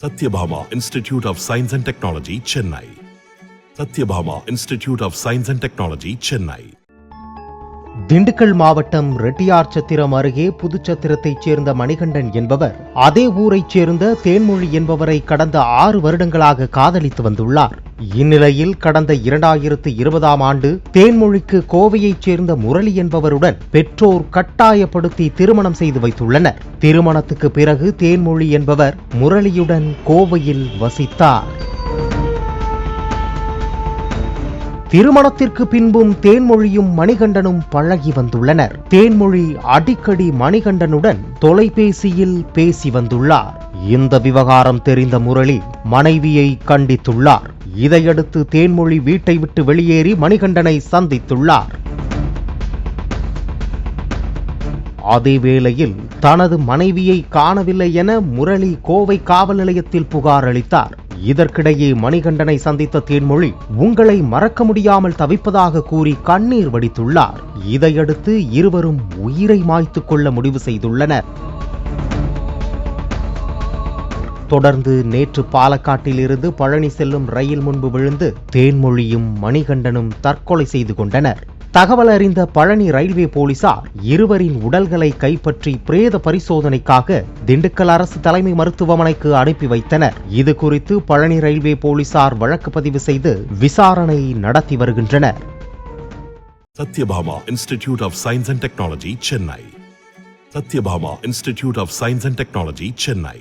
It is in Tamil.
Satyabhama Institute of Science and Technology, Chennai. Satyabhama Institute of Science and Technology, Chennai. Dindigul மாவட்டம் ரெட்டியார்சத்திரம் அருகே புதுச்சத்திரத்தைச் சேர்ந்த மணிகண்டன் என்பவர் அதே ஊரைச் சேர்ந்த தேன்மொழி என்பவரை கடந்த 6 வருடங்களாக காதலித்து வந்துள்ளார். இந்நிலையில் கடந்த 2020ஆம் ஆண்டு தேன்மொழிக்கு கோவையைச் சேர்ந்த முரளி என்பவருடன் பெற்றோர் கட்டாயப்படுத்தி திருமணம் செய்து வைத்துள்ளனர். திருமணத்துக்கு பிறகு தேன்மொழி என்பவர் முரளியுடன் கோவையில் வசித்தார். திருமணத்திற்கு பின்பும் தேன்மொழியும் மணிகண்டனும் பழகி வந்துள்ளனர். தேன்மொழி அடிக்கடி மணிகண்டனுடன் தொலைபேசியில் பேசி வந்துள்ளார். இந்த விவகாரம் தெரிந்த முரளி மனைவியை கண்டித்துள்ளார். இதையடுத்து தேன்மொழி வீட்டை விட்டு வெளியேறி மணிகண்டனை சந்தித்துள்ளார். அதேவேளையில் தனது மனைவியை காணவில்லை என முரளி கோவை காவல் நிலையத்தில் புகார் அளித்தார். இதற்கிடையே மணிகண்டனை சந்தித்த தேன்மொழி உங்களை மறக்க முடியாமல் தவிப்பதாக கூறி கண்ணீர் வடித்துள்ளார். இதையடுத்து இருவரும் உயிரை மாய்த்துக் கொள்ள முடிவு செய்துள்ளனர். தொடர்ந்து நேற்று பாலக்காட்டில் இருந்து பழனி செல்லும் ரயில் முன்பு விழுந்து தேன்மொழியும் மணிகண்டனும் தற்கொலை செய்து கொண்டனர். தகவல் அறிந்த பழனி ரயில்வே போலீசார் இருவரின் உடல்களை கைப்பற்றி பிரேத பரிசோதனைக்காக திண்டுக்கல் அரசு தலைமை மருத்துவமனைக்கு அனுப்பி வைத்தனர். இது குறித்து பழனி ரயில்வே போலீசார் வழக்கு பதிவு செய்து விசாரணை நடத்தி வருகின்றனர். Satyabhama Institute of Science and Technology, Chennai. Satyabhama Institute of Science and Technology, Chennai.